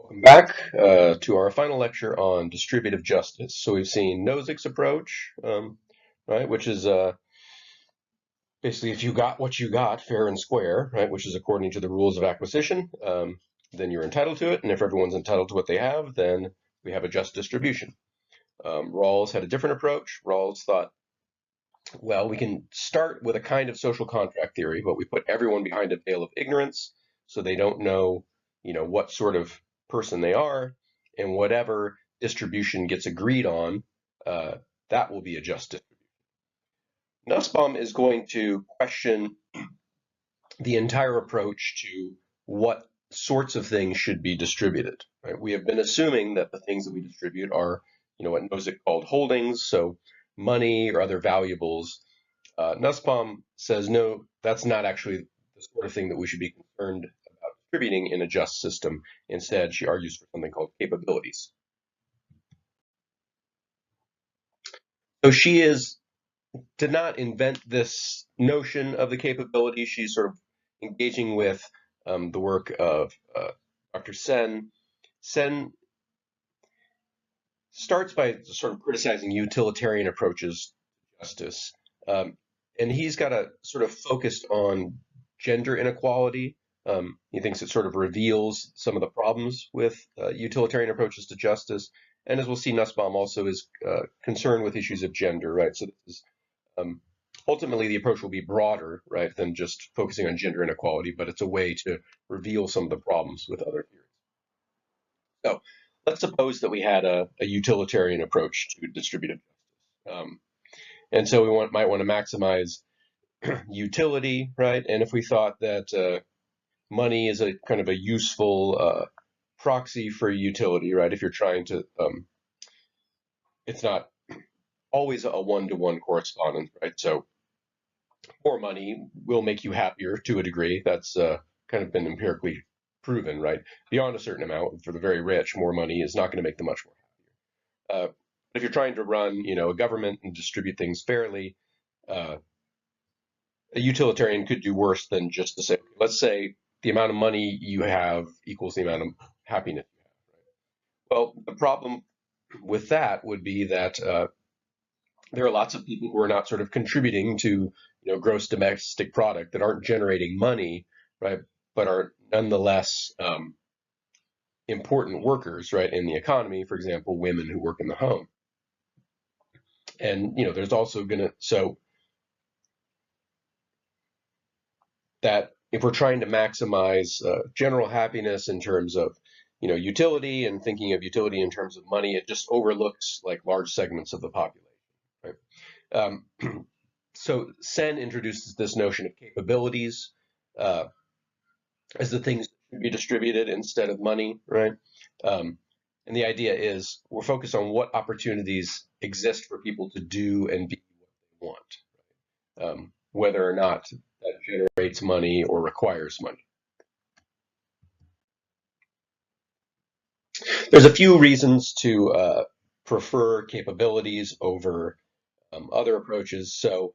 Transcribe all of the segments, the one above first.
Welcome back to our final lecture on distributive justice. So we've seen Nozick's approach, right, which is basically if you got what you got, fair and square, right, which is according to the rules of acquisition, then you're entitled to it, and if everyone's entitled to what they have, then we have a just distribution. Rawls had a different approach. Rawls thought, well, we can start with a kind of social contract theory, but we put everyone behind a veil of ignorance, so they don't know, what sort of person they are, and whatever distribution gets agreed on, uh, that will be a just distribution. Nussbaum is going to question the entire approach to what sorts of things should be distributed. Right? We have been assuming that the things that we distribute are, what Nozick called holdings, so money or other valuables. Nussbaum says, no, that's not actually the sort of thing that we should be concerned about distributing in a just system. Instead, she argues for something called capabilities. So did not invent this notion of the capability. She's sort of engaging with the work of Dr. Sen. Sen starts by sort of criticizing utilitarian approaches to justice. Um, and he's got a sort of focused on gender inequality. He thinks it sort of reveals some of the problems with utilitarian approaches to justice. And as we'll see, Nussbaum also is concerned with issues of gender, right? So this is um, ultimately the approach will be broader, right, than just focusing on gender inequality, but it's a way to reveal some of the problems with other theories. So let's suppose that we had a utilitarian approach to distributive justice. And so might want to maximize utility, right? And if we thought that money is a kind of a useful proxy for utility, right? If you're trying to, it's not always a one-to-one correspondence, right? So more money will make you happier to a degree. That's kind of been empirically proven, right? Beyond a certain amount, for the very rich, more money is not going to make them much more happier. If you're trying to run, a government and distribute things fairly, uh, a utilitarian could do worse than just to say, let's say the amount of money you have equals the amount of happiness you have. Well, the problem with that would be that there are lots of people who are not sort of contributing to, gross domestic product that aren't generating money, right, but are nonetheless important workers, right, in the economy. For example, women who work in the home. And there's also so that if we're trying to maximize general happiness in terms of utility and thinking of utility in terms of money, it just overlooks like large segments of the population, right? Um, so Sen introduces this notion of capabilities uh, as the things that should be distributed instead of money, right? Um, and the idea is we're focused on what opportunities exist for people to do and be what they want, whether or not that generates money or requires money. There's a few reasons to prefer capabilities over other approaches. So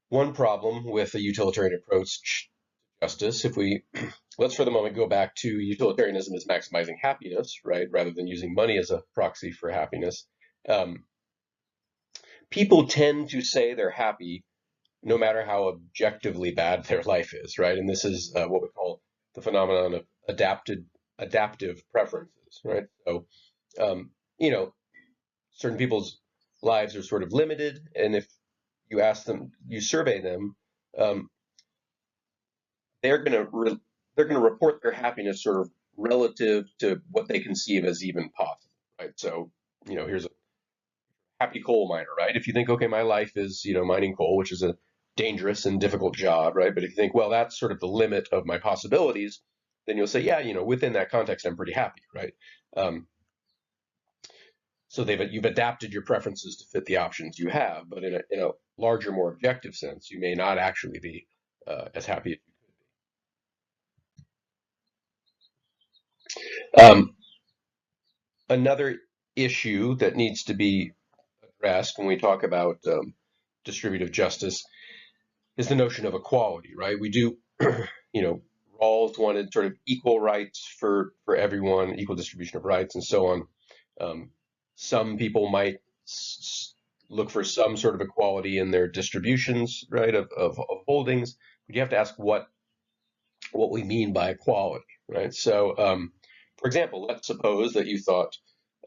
one problem with a utilitarian approach to justice, if we let's for the moment go back to utilitarianism as maximizing happiness, right, rather than using money as a proxy for happiness. Um, People tend to say they're happy no matter how objectively bad their life is, right? And this is what we call the phenomenon of adaptive preferences, right? So, um, you know, certain people's lives are sort of limited, and if you survey them, um, they're going to they're going to report their happiness sort of relative to what they conceive as even possible, right? So, here's a happy coal miner, right? If you think, okay, my life is, mining coal, which is a dangerous and difficult job, right? But if you think, well, that's sort of the limit of my possibilities, then you'll say, yeah, within that context, I'm pretty happy, right? Um, so you've adapted your preferences to fit the options you have, but in a larger, more objective sense, you may not actually be as happy as you could. Another issue that needs to be addressed when we talk about distributive justice is the notion of equality, right? We do, Rawls wanted sort of equal rights for everyone, equal distribution of rights, and so on. Um, some people might look for some sort of equality in their distributions, right, of holdings. But you have to ask what we mean by equality, right? So, for example, let's suppose that you thought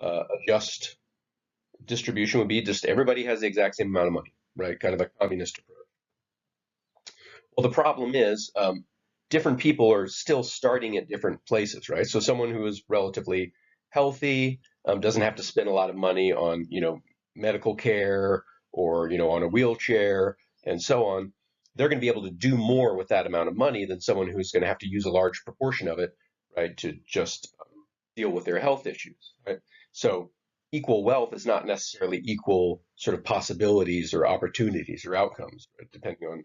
a just distribution would be just everybody has the exact same amount of money, right? Kind of a communist approach. Well, the problem is different people are still starting at different places, right? So someone who is relatively healthy doesn't have to spend a lot of money on, medical care or, on a wheelchair and so on. They're going to be able to do more with that amount of money than someone who's going to have to use a large proportion of it, right, to just deal with their health issues, right? So equal wealth is not necessarily equal sort of possibilities or opportunities or outcomes, right, depending on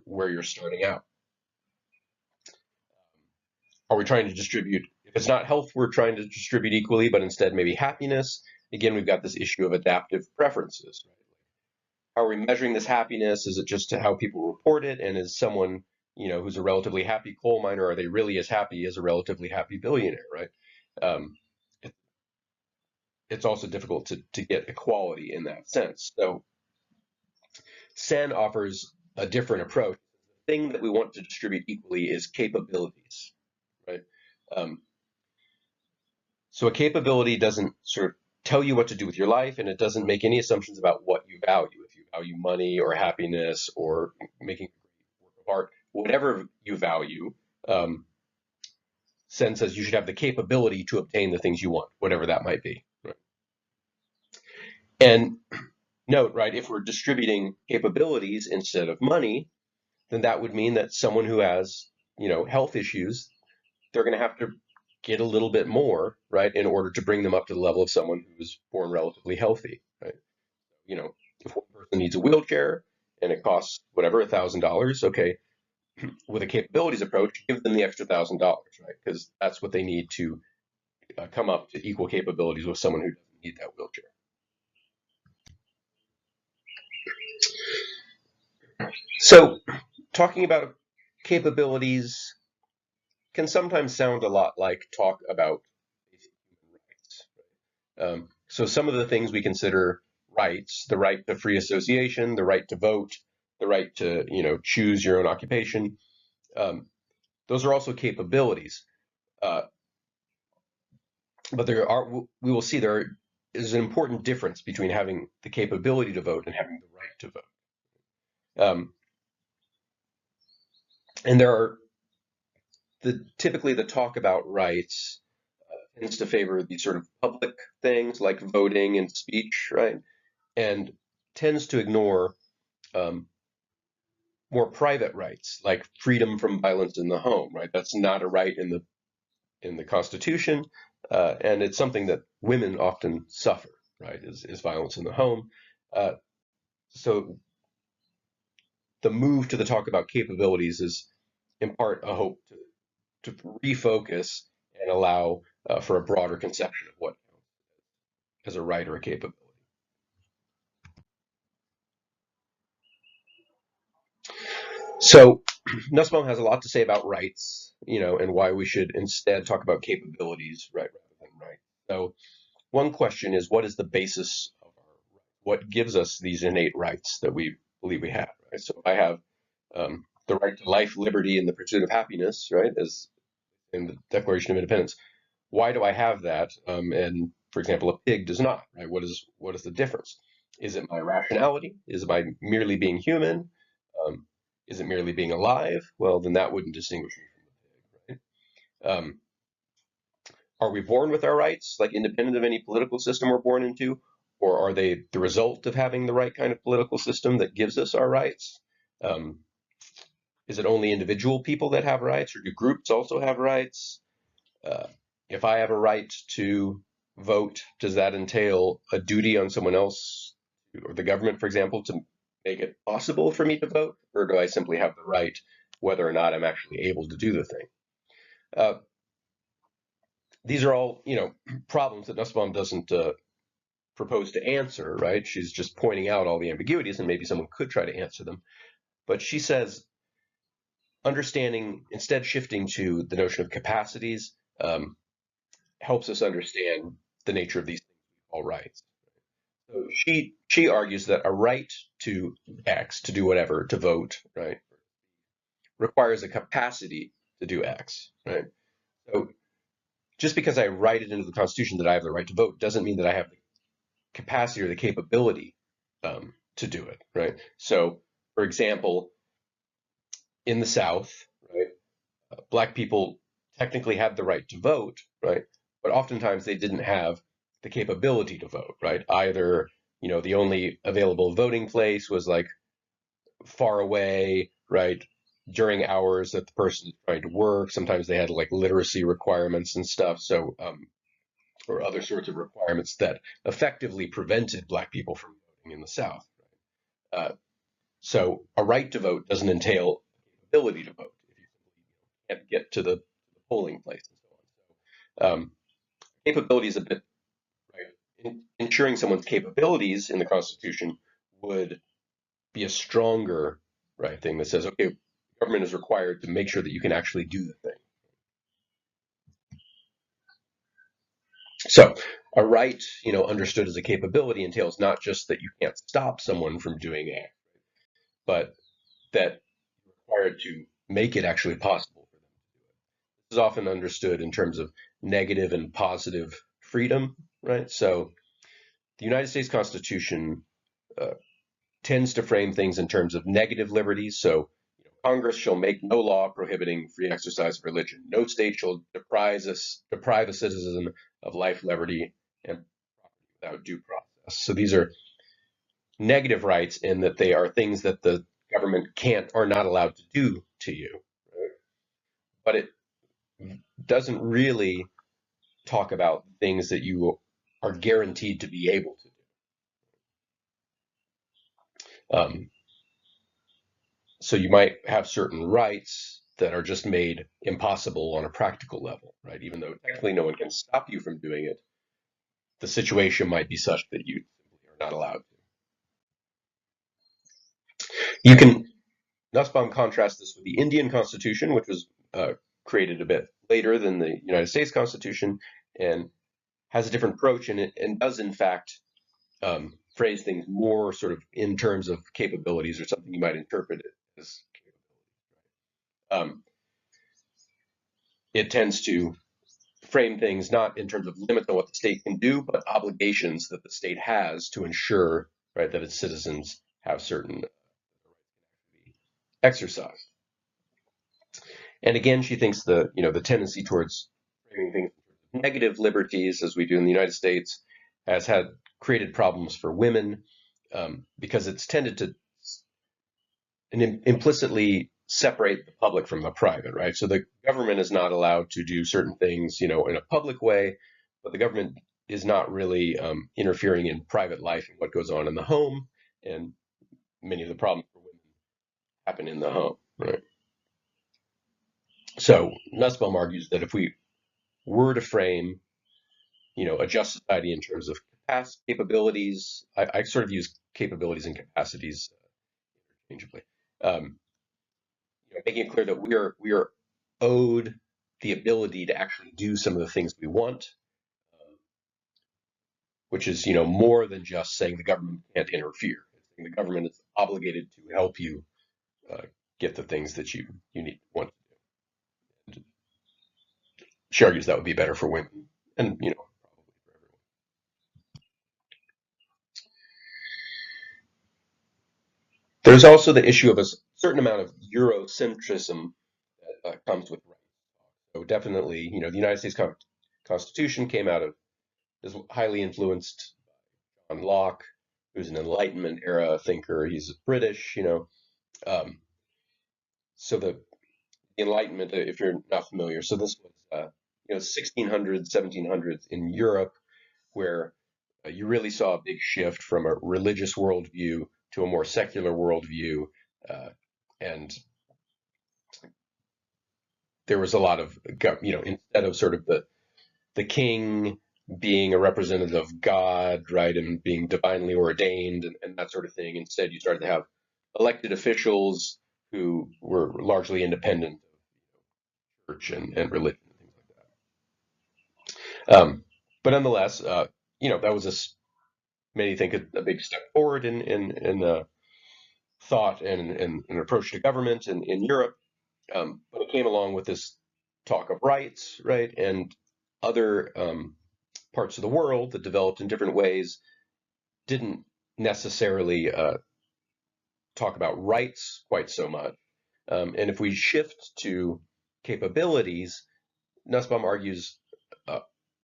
where you're starting out. Are we trying to distribute? If it's not health, we're trying to distribute equally, but instead maybe happiness. Again, we've got this issue of adaptive preferences. Right? How are we measuring this happiness? Is it just to how people report it? And is someone, who's a relatively happy coal miner, are they really as happy as a relatively happy billionaire? Right? Um, it, it's also difficult to get equality in that sense. So Sen offers a different approach. The thing that we want to distribute equally is capabilities, right? Um, so a capability doesn't sort of tell you what to do with your life, and it doesn't make any assumptions about what you value. If you value money or happiness or making a great work of art, whatever you value, um, Sen says you should have the capability to obtain the things you want, whatever that might be. Right? And note, right, if we're distributing capabilities instead of money, then that would mean that someone who has, health issues, they're going to have to get a little bit more, right, in order to bring them up to the level of someone who's born relatively healthy, right? If one person needs a wheelchair and it costs whatever $1,000, okay, with a capabilities approach, give them the extra $1,000, right? Because that's what they need to come up to equal capabilities with someone who doesn't need that wheelchair. So, talking about capabilities can sometimes sound a lot like talk about basic human rights. So some of the things we consider rights, the right to free association, the right to vote, the right to, choose your own occupation, um, those are also capabilities. Uh, but we will see there is an important difference between having the capability to vote and having the right to vote. And there are typically the talk about rights tends to favor these sort of public things like voting and speech, right? And tends to ignore um, more private rights like freedom from violence in the home, right? That's not a right in the Constitution, and it's something that women often suffer, right? Is violence in the home. Uh, so the move to the talk about capabilities is in part a hope to refocus and allow for a broader conception of what as a right or a capability. So Nussbaum has a lot to say about rights, and why we should instead talk about capabilities, right, rather than rights. So one question is, what is the basis of what gives us these innate rights that we believe we have? Right? So I have the right to life, liberty, and the pursuit of happiness, right, as in the Declaration of Independence. Why do I have that? And for example, a pig does not, right? What is the difference? Is it my rationality? Is it by merely being human? Um, is it merely being alive? Well, then that wouldn't distinguish me from the pig, right? Are we born with our rights, like independent of any political system we're born into? Or are they the result of having the right kind of political system that gives us our rights? Um, is it only individual people that have rights, or do groups also have rights? Uh, if I have a right to vote, does that entail a duty on someone else or the government, for example, to make it possible for me to vote? Or do I simply have the right, whether or not I'm actually able to do the thing? Uh, these are all, problems that Nussbaum doesn't propose to answer, right? She's just pointing out all the ambiguities, and maybe someone could try to answer them. But she says understanding, instead shifting to the notion of capacities, um, helps us understand the nature of these things we call rights. So she argues that a right to X, to do whatever, to vote, right, requires a capacity to do X, right? So just because I write it into the Constitution that I have the right to vote doesn't mean that I have the capacity or the capability to do it, right? So, for example, in the South, right, black people technically had the right to vote, right? But oftentimes they didn't have the capability to vote, right? Either, the only available voting place was like far away, right? During hours that the person is trying to work. Sometimes they had like literacy requirements and stuff. So, or other sorts of requirements that effectively prevented black people from voting in the South. Uh, so a right to vote doesn't entail ability to vote if you can't get to the polling place and so on. Capability is a bit right. Ensuring someone's capabilities in the Constitution would be a stronger right thing that says, okay, government is required to make sure that you can actually do the thing. So a right, understood as a capability entails not just that you can't stop someone from doing it, but that you're required to make it actually possible for them. This is often understood in terms of negative and positive freedom, right? So the United States Constitution uh, tends to frame things in terms of negative liberties. So Congress shall make no law prohibiting free exercise of religion. No state shall deprive a citizen of life, liberty, and without due process. So these are negative rights in that they are things that the government can't or not allowed to do to you. Right? But it doesn't really talk about things that you are guaranteed to be able to do. So you might have certain rights that are just made impossible on a practical level, right? Even though technically no one can stop you from doing it, the situation might be such that you simply are not allowed to. You can Nussbaum contrast this with the Indian Constitution, which was created a bit later than the United States Constitution and has a different approach and does, in fact, phrase things more sort of in terms of capabilities or something you might interpret it as. Um, it tends to frame things not in terms of limits on what the state can do, but obligations that the state has to ensure, right, that its citizens have certain exercise. And again, she thinks the tendency towards framing things negative liberties, as we do in the United States, has had created problems for women because it's tended to implicitly separate the public from the private, right? So the government is not allowed to do certain things, in a public way, but the government is not really interfering in private life and what goes on in the home. And many of the problems for women happen in the home, right? So Nussbaum argues that if we were to frame, a just society in terms of capabilities, I sort of use capabilities and capacities interchangeably. Um, making it clear that we are owed the ability to actually do some of the things we want, which is more than just saying the government can't interfere. The government is obligated to help you uh, get the things that you need want. She argues that would be better for women, and probably for everyone. There's also the issue of a certain amount of Eurocentrism that comes with rights. So definitely, the United States Constitution came out of is highly influenced on Locke, who's an Enlightenment era thinker. He's British, Um, so the Enlightenment, if you're not familiar, so this was 1600s, 1700s in Europe, where you really saw a big shift from a religious worldview to a more secular worldview, and there was a lot of instead of sort of the king being a representative of God, right, and being divinely ordained and that sort of thing. Instead, you started to have elected officials who were largely independent of church and religion and things like that. But nonetheless, that was many think a big step forward in thought and an approach to government in Europe. But it came along with this talk of rights, right, and other parts of the world that developed in different ways didn't necessarily talk about rights quite so much. And if we shift to capabilities, Nussbaum argues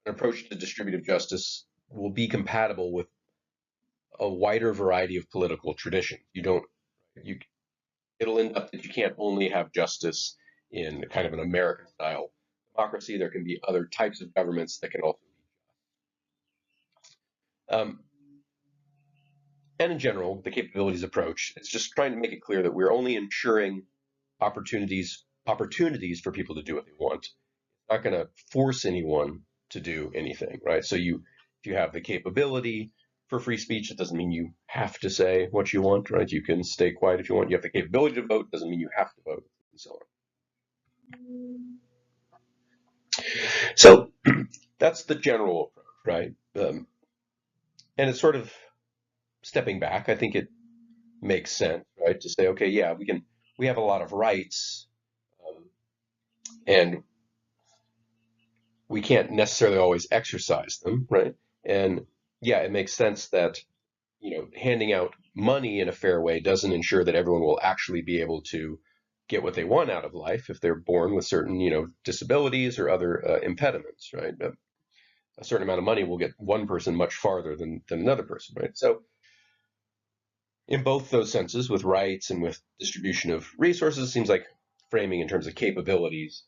an approach to distributive justice will be compatible with a wider variety of political traditions. You, it'll end up that you can't only have justice in kind of an American style democracy. There can be other types of governments that can also. Um, and in general, the capabilities approach, it's just trying to make it clear that we're only ensuring opportunities for people to do what they want. Not going to force anyone to do anything, right? So if you have the capability for free speech, it doesn't mean you have to say what you want, right? You can stay quiet if you want. You have the capability to vote, doesn't mean you have to vote, and so on. So that's the general approach, right? And it's sort of stepping back. I think it makes sense, right, to say, okay, yeah, we have a lot of rights, and we can't necessarily always exercise them, right? And yeah, it makes sense that handing out money in a fair way doesn't ensure that everyone will actually be able to get what they want out of life if they're born with certain, disabilities or other impediments, right? A certain amount of money will get one person much farther than another person, right? So in both those senses, with rights and with distribution of resources, it seems like framing in terms of capabilities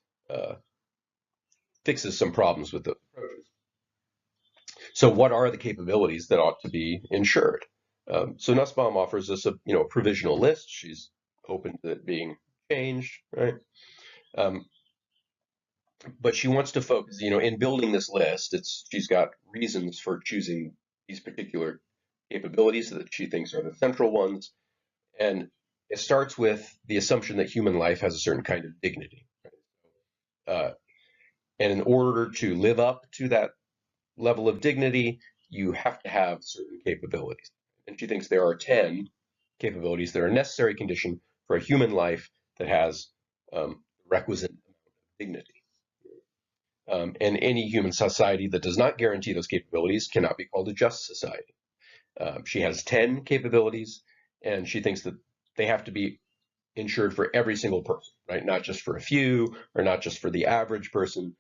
fixes some problems with those approaches. So what are the capabilities that ought to be ensured? So Nussbaum offers us a provisional list. She's open to it being changed, right? Um, but she wants to focus, in building this list. She's got reasons for choosing these particular capabilities that she thinks are the central ones, and it starts with the assumption that human life has a certain kind of dignity. Uh, and in order to live up to that level of dignity, you have to have certain capabilities. And she thinks there are 10 capabilities that are a necessary condition for a human life that has requisite dignity. And any human society that does not guarantee those capabilities cannot be called a just society. She has 10 capabilities, and she thinks that they have to be insured for every single person, right? Not just for a few or not just for the average person.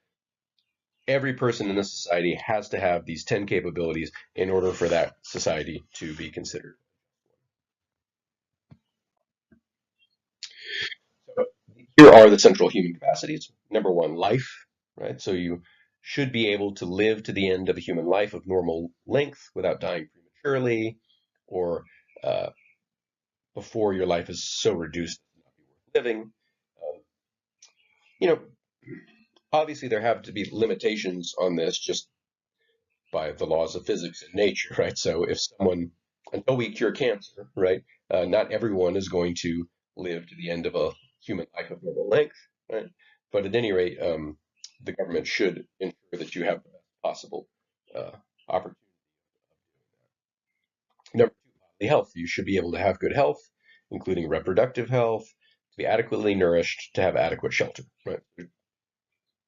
Every person in the society has to have these 10 capabilities in order for that society to be considered. So here are the central human capacities. Number one, life, right? So you should be able to live to the end of a human life of normal length without dying prematurely or uh, before your life is so reduced as to not be worth living. Um, you know, obviously there have to be limitations on this just by the laws of physics and nature, right? So if someone, until we cure cancer, right, not everyone is going to live to the end of a human life of normal length, right? But at any rate, the government should ensure that you have the best possible uh, opportunity. Number two, bodily health. You should be able to have good health, including reproductive health, to be adequately nourished, to have adequate shelter, right?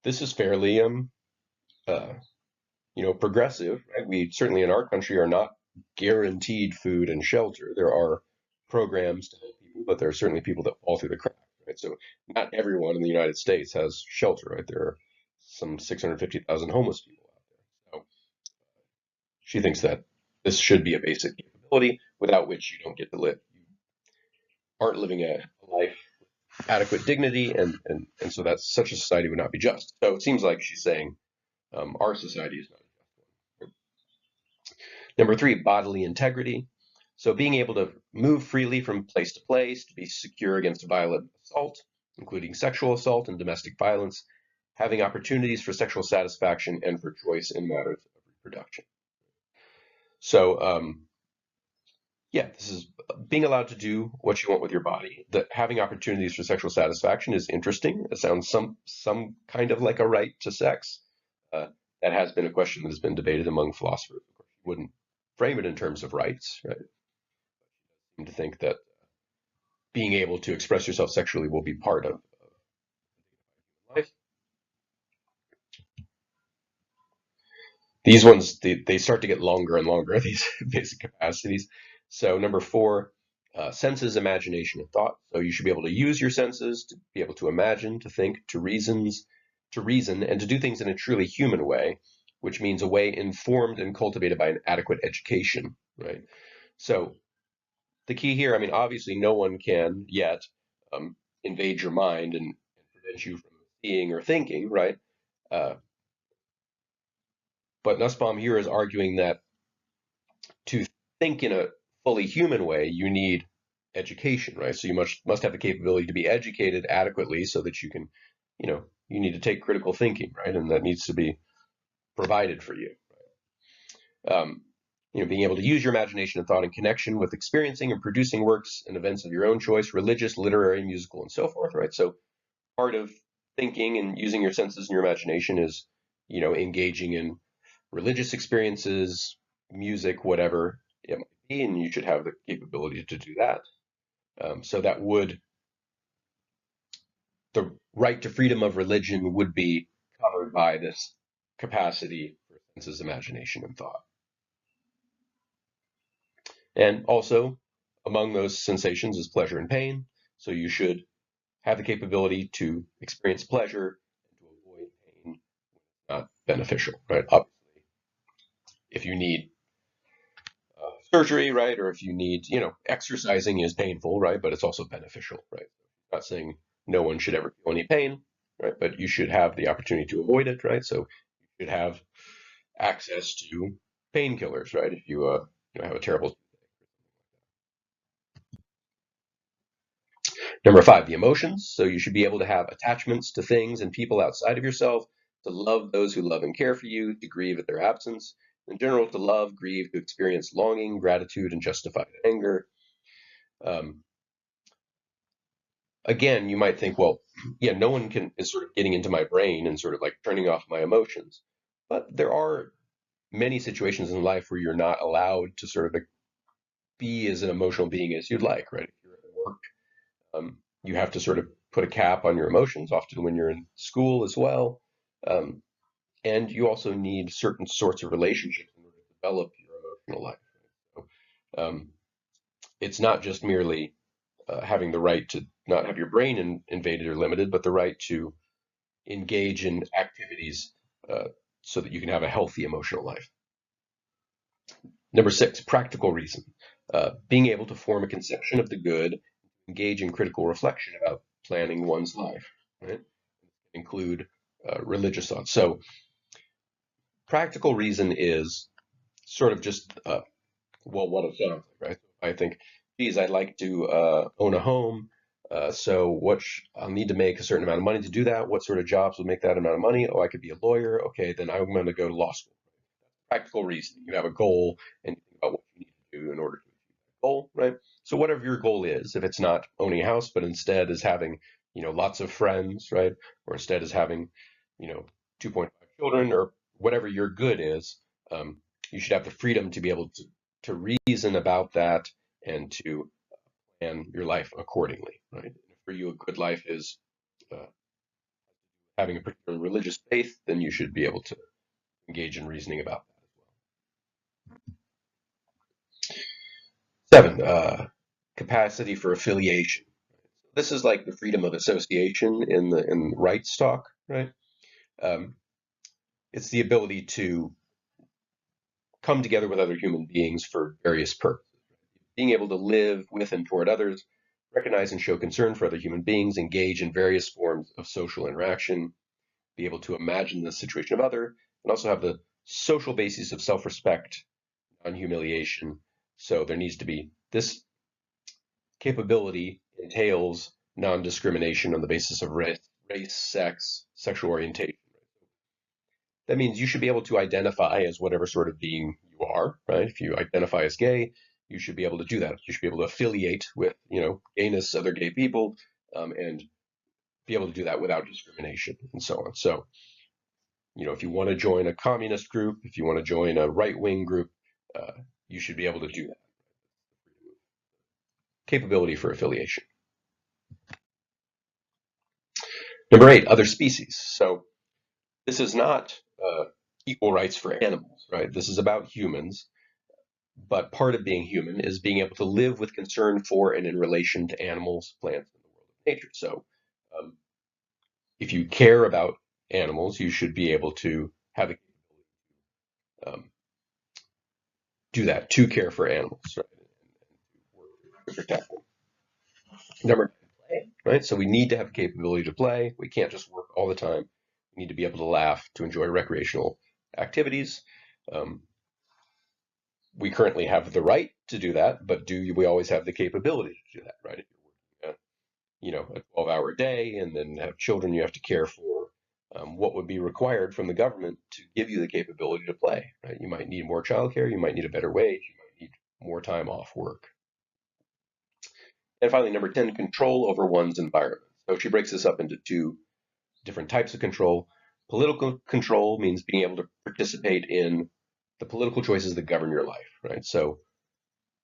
This is fairly uh, progressive, right? We certainly in our country are not guaranteed food and shelter. There are programs to help people, but there are certainly people that fall through the cracks, right? So not everyone in the United States has shelter, right? There are some 650,000 homeless people out there. So she thinks that this should be a basic capability without which you don't get to live. You aren't living a life with adequate dignity, and so that's such a society would not be just. So it seems like she's saying our society is not a just one. Number three, bodily integrity. So being able to move freely from place to place, to be secure against violent assault, including sexual assault and domestic violence, having opportunities for sexual satisfaction and for choice in matters of reproduction. So, Yeah, this is being allowed to do what you want with your body. That having opportunities for sexual satisfaction is interesting. It sounds some kind of like a right to sex. Uh, that has been a question that has been debated among philosophers. Of course, you wouldn't frame it in terms of rights, right? To think that being able to express yourself sexually will be part of life. These ones, they start to get longer and longer, these basic capacities. So number four, senses, imagination, and thought. So you should be able to use your senses to be able to imagine, to think, to reason, and to do things in a truly human way, which means a way informed and cultivated by an adequate education, right? So the key here, I mean, obviously no one can yet um, invade your mind and prevent you from seeing or thinking, right? Uh, but Nussbaum here is arguing that to think in a fully human way, you need education, right? So you must have the capability to be educated adequately so that you can, you need to take critical thinking, right? And that needs to be provided for you. Um, being able to use your imagination and thought in connection with experiencing and producing works and events of your own choice, religious, literary, musical, and so forth, right? So part of thinking and using your senses and your imagination is, engaging in religious experiences, music, whatever it might be, and you should have the capability to do that. So that would, the right to freedom of religion would be covered by this capacity for senses, imagination, and thought. And also, among those sensations is pleasure and pain. So you should have the capability to experience pleasure and to avoid pain, not beneficial, right? Obviously, if you need surgery, right? Or if you need, exercising is painful, right? But it's also beneficial, right? I'm not saying no one should ever feel any pain, right? But you should have the opportunity to avoid it, right? So you should have access to painkillers, right? If you, have a terrible. Number five, the emotions. So you should be able to have attachments to things and people outside of yourself, to love those who love and care for you, to grieve at their absence. In general, to love, grieve, to experience longing, gratitude, and justified anger. Um, Again, you might think, well, yeah, no one can is sort of getting into my brain and sort of like turning off my emotions. But there are many situations in life where you're not allowed to sort of like be as an emotional being as you'd like, right? If you're at work, you have to sort of put a cap on your emotions, often when you're in school as well. Um, and you also need certain sorts of relationships in order to develop your emotional life. So, it's not just merely having the right to not have your brain invaded or limited, but the right to engage in activities uh, so that you can have a healthy emotional life. Number six, practical reason. Being able to form a conception of the good, engage in critical reflection about planning one's life, right? Include religious thoughts. So, practical reason is sort of just, well, what it sounds like, right? I think, geez, I'd like to own a home. So I'll need to make a certain amount of money to do that. What sort of jobs would make that amount of money? Oh, I could be a lawyer. Okay, then I'm going to go to law school. Practical reasoning. You have a goal and you think about what you need to do in order to achieve that goal, right? So whatever your goal is, if it's not owning a house, but instead is having, lots of friends, right? Or instead is having, you know, 2.5 children or whatever your good is, you should have the freedom to be able to reason about that and to plan your life accordingly, right? For you, a good life is uh, having a particular religious faith, then you should be able to engage in reasoning about that as well. Seven, capacity for affiliation. This is like the freedom of association in rights talk, right? Um, it's the ability to come together with other human beings for various purposes. Being able to live with and toward others, recognize and show concern for other human beings, engage in various forms of social interaction, be able to imagine the situation of other, and also have the social basis of self-respect, non-humiliation. So there needs to be this capability entails non-discrimination on the basis of race, sex, sexual orientation. That means you should be able to identify as whatever sort of being you are, right? If you identify as gay, you should be able to do that. You should be able to affiliate with, gayness, other gay people, and be able to do that without discrimination and so on. So, if you want to join a communist group, if you want to join a right-wing group, uh, you should be able to do that. Capability for affiliation. Number 8, other species. So this is not equal rights for animals, right? This is about humans. But part of being human is being able to live with concern for and in relation to animals, plants, and the world of nature. So, um, if you care about animals, you should be able to have a um, do that to care for animals, right? To protect them. Number 9, play, right? So we need to have the capability to play. We can't just work all the time. We need to be able to laugh, to enjoy recreational activities. Um, we currently have the right to do that, but do we always have the capability to do that, right? If you're working a 12-hour day and then have children you have to care for, what would be required from the government to give you the capability to play, right? You might need more childcare, you might need a better wage, you might need more time off work. And finally, number 10, control over one's environment. So she breaks this up into two different types of control. Political control means being able to participate in the political choices that govern your life, right? So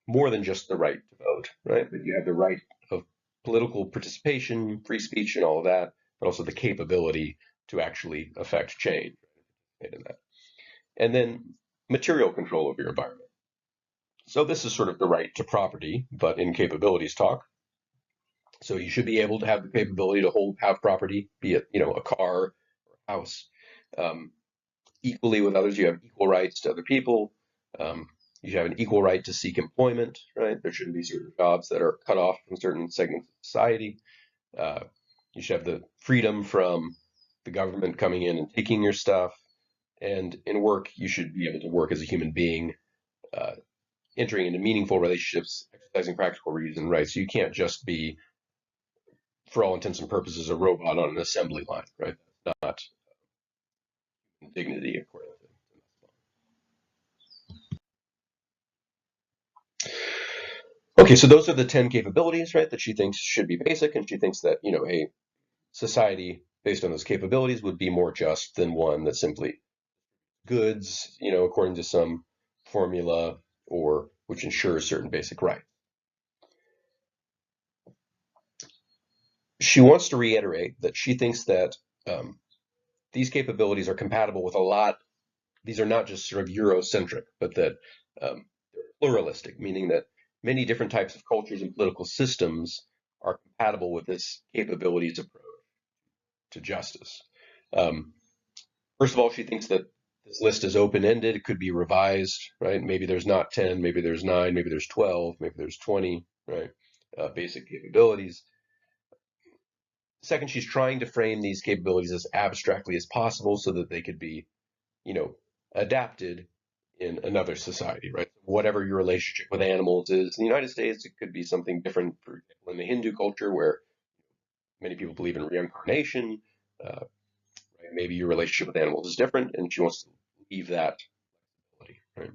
more than just the right to vote, right? But you have the right of political participation, free speech, and all of that, but also the capability to actually affect change in that. And then material control of your environment. So this is sort of the right to property, but in capabilities talk. So you should be able to have the capability to have property, be it, a car or a house. Um, Equally with others, you have equal rights to other people. Um, you have an equal right to seek employment, right? There shouldn't be certain jobs that are cut off from certain segments of society. Uh, you should have the freedom from the government coming in and taking your stuff. And in work, you should be able to work as a human being, uh, entering into meaningful relationships, exercising practical reason, right? So you can't just be, for all intents and purposes, a robot on an assembly line, right? That's not dignity, according to. Okay, so those are the 10 capabilities, right, that she thinks should be basic, and she thinks that, a society based on those capabilities would be more just than one that simply goods, according to some formula or which ensures certain basic rights. She wants to reiterate that she thinks that um, these capabilities are compatible with a lot. These are not just sort of Eurocentric, but that they're pluralistic, meaning that many different types of cultures and political systems are compatible with this capabilities approach to justice. Um, First of all, she thinks that this list is open-ended. It could be revised, right? Maybe there's not 10, maybe there's 9, maybe there's 12, maybe there's 20, right? Basic capabilities. Second, she's trying to frame these capabilities as abstractly as possible so that they could be, you know, adapted in another society, right? Whatever your relationship with animals is in the United States, it could be something different, for example, in the Hindu culture where many people believe in reincarnation. Uh, right? Maybe your relationship with animals is different, and she wants to leave that ability, right?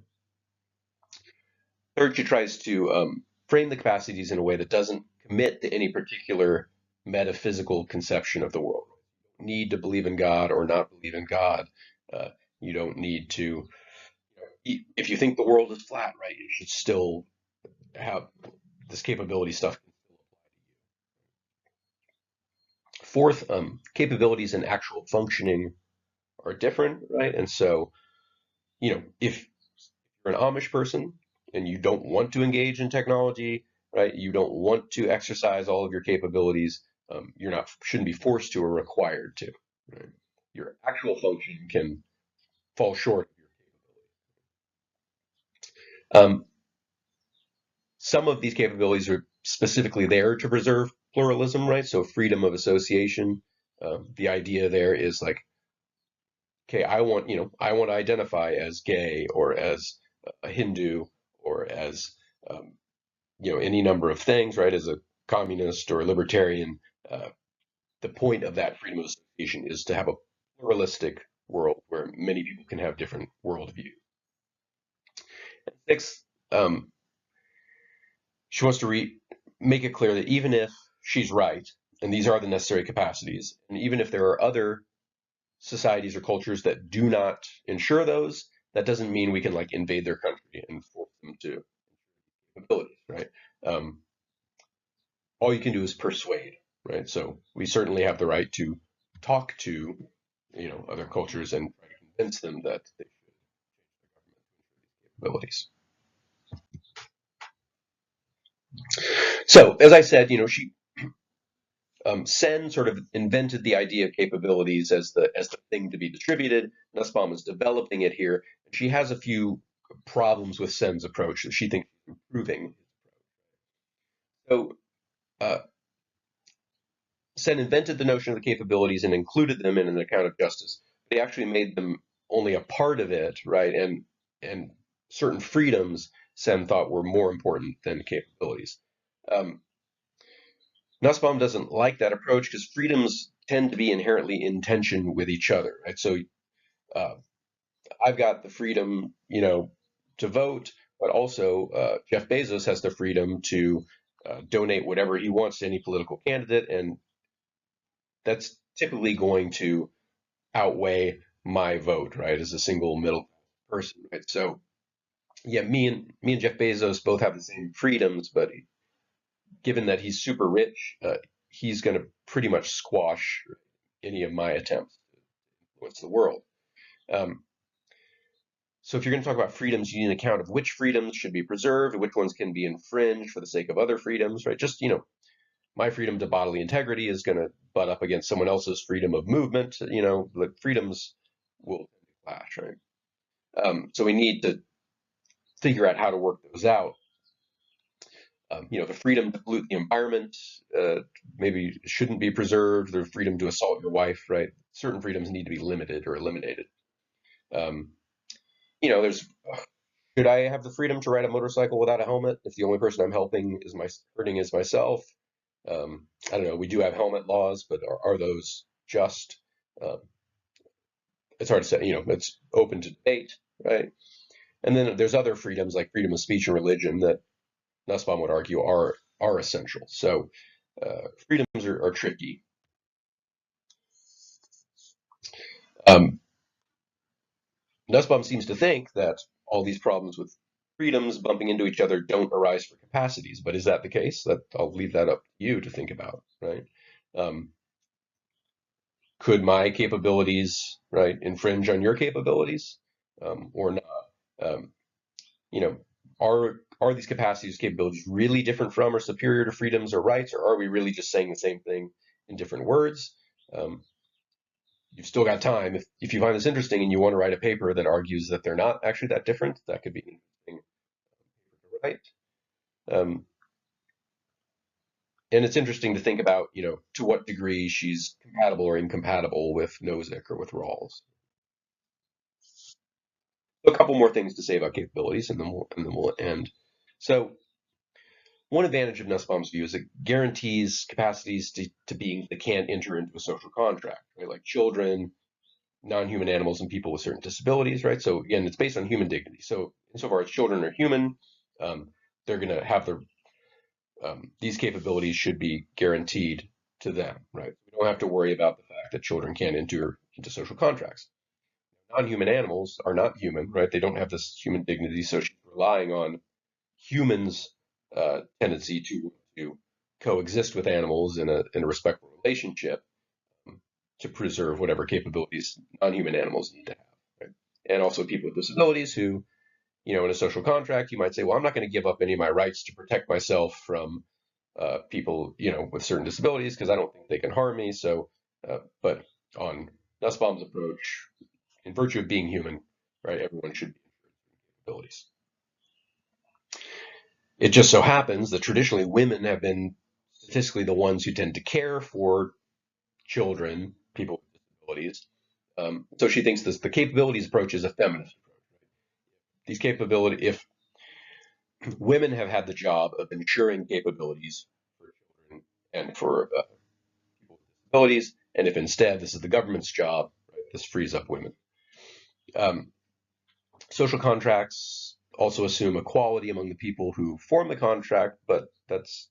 Third, she tries to frame the capacities in a way that doesn't commit to any particular metaphysical conception of the world. You don't need to believe in God or not believe in God. Uh, you don't need to, if you think the world is flat, right, you should still have this capability stuff. Fourth, capabilities and actual functioning are different, right? And so, if you're an Amish person and you don't want to engage in technology, right? You don't want to exercise all of your capabilities. You're not shouldn't be forced to or required to. Right? Your actual function can fall short of your capability. Some of these capabilities are specifically there to preserve pluralism, right? So freedom of association. The idea there is like, okay, I want to identify as gay or as a Hindu or as um, any number of things, right? As a communist or a libertarian, uh, the point of that freedom of association is to have a pluralistic world where many people can have different worldviews. Six, um, She wants to make it clear that even if she's right, and these are the necessary capacities, and even if there are other societies or cultures that do not ensure those, that doesn't mean we can like invade their country and force them to abilities, right? Um, all you can do is persuade, right? So we certainly have the right to talk to, other cultures and try to convince them that they should abilities. So as I said, she Sen sort of invented the idea of capabilities as the thing to be distributed. Nussbaum is developing it here. She has a few problems with Sen's approach that she thinks is improving. So uh, Sen invented the notion of the capabilities and included them in an account of justice. But he actually made them only a part of it, right? And certain freedoms Sen thought were more important than capabilities. Um, Nussbaum doesn't like that approach because freedoms tend to be inherently in tension with each other, right? So uh, I've got the freedom, to vote, but also Jeff Bezos has the freedom to donate whatever he wants to any political candidate, and that's typically going to outweigh my vote, right, as a single middle person, right? So yeah, me and Jeff Bezos both have the same freedoms, but given that he's super rich, he's going to pretty much squash any of my attempts to influence the world. Um, so if you're going to talk about freedoms, you need an account of which freedoms should be preserved, which ones can be infringed for the sake of other freedoms, right? Just, my freedom to bodily integrity is going to butt up against someone else's freedom of movement. The freedoms will clash, right? So we need to figure out how to work those out. The freedom to pollute the environment maybe shouldn't be preserved. The freedom to assault your wife, right? Certain freedoms need to be limited or eliminated. Um, there's should I have the freedom to ride a motorcycle without a helmet if the only person I'm hurting is myself? I don't know. We do have helmet laws, but are those just? Um, it's hard to say. It's open to debate, right? And then there's other freedoms like freedom of speech and religion that Nussbaum would argue are essential. So freedoms are tricky. Um, Nussbaum seems to think that all these problems with freedoms bumping into each other don't arise for capacities, but is that the case? That I'll leave that up to you to think about, right? Um, could my capabilities, right, infringe on your capabilities, or not? Um, you know, are these capacities, capabilities really different from or superior to freedoms or rights, or are we really just saying the same thing in different words? Um, you've still got time. If you find this interesting and you want to write a paper that argues that they're not actually that different, that could be an interesting to write. Um, and it's interesting to think about, to what degree she's compatible or incompatible with Nozick or with Rawls. A couple more things to say about capabilities, and then we'll end. So one advantage of Nussbaum's view is it guarantees capacities to beings that can't enter into a social contract, right? Like children, non-human animals, and people with certain disabilities, right? So again, it's based on human dignity. So insofar as children are human, um, they're going to have these capabilities should be guaranteed to them, right? We don't have to worry about the fact that children can't enter into social contracts. Non-human animals are not human, right? They don't have this human dignity, so she's relying on humans' tendency to coexist with animals in a respectful relationship to preserve whatever capabilities non-human animals need to have. Right? And also people with disabilities who, in a social contract, you might say, well, I'm not going to give up any of my rights to protect myself from people, with certain disabilities because I don't think they can harm me. So, but on Nussbaum's approach, in virtue of being human, right, everyone should be abilities. It just so happens that traditionally women have been statistically the ones who tend to care for children, people with disabilities. So she thinks the capabilities approach is a feminist approach. These capability, if women have had the job of ensuring capabilities for children and for people with disabilities, and if instead this is the government's job, right, this frees up women. Um, Social contracts also assume equality among the people who form the contract, but that's,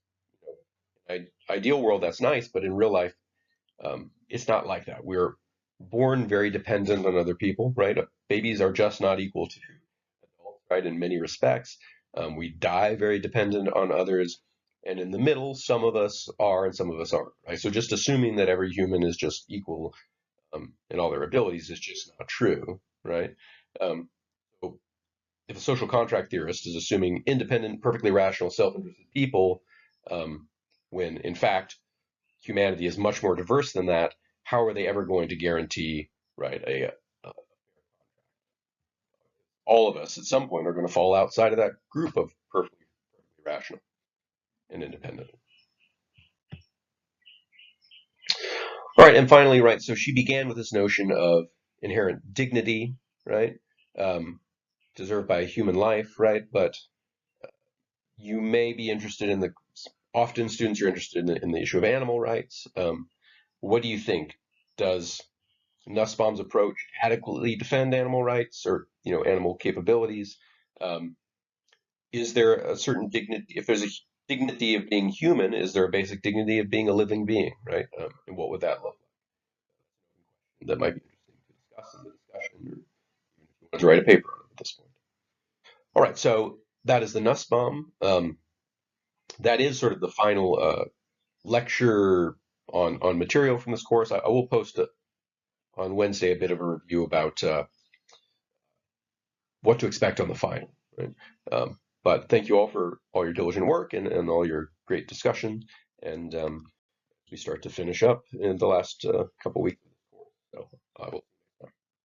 ideal world, that's nice, but in real life, it's not like that. We're born very dependent on other people, right? Babies are just not equal to adults, right? In many respects, we die very dependent on others, and in the middle, some of us are and some of us aren't, right? So just assuming that every human is just equal in all their abilities is just not true, right? Um, so if a social contract theorist is assuming independent, perfectly rational, self-interested people, um, when in fact humanity is much more diverse than that, how are they ever going to guarantee, right, all of us at some point are going to fall outside of that group of perfectly rational and independent? All right, and finally, right, so she began with this notion of inherent dignity, right, um, deserved by a human life, right, but you may be interested in the, often students are interested in the issue of animal rights. What do you think? Does Nussbaum's approach adequately defend animal rights or animal capabilities? Um, is there a certain dignity? If there's a dignity of being human, is there a basic dignity of being a living being, right? And what would that look like? That might be interesting to discuss in the discussion, or even if you want to write a paper on it at this point. All right, so that is the Nussbaum. That is sort of the final lecture on material from this course. I will post on Wednesday a bit of a review about what to expect on the final. Right? But thank you all for all your diligent work and all your great discussion. And we start to finish up in the last couple weeks of the course. So I will.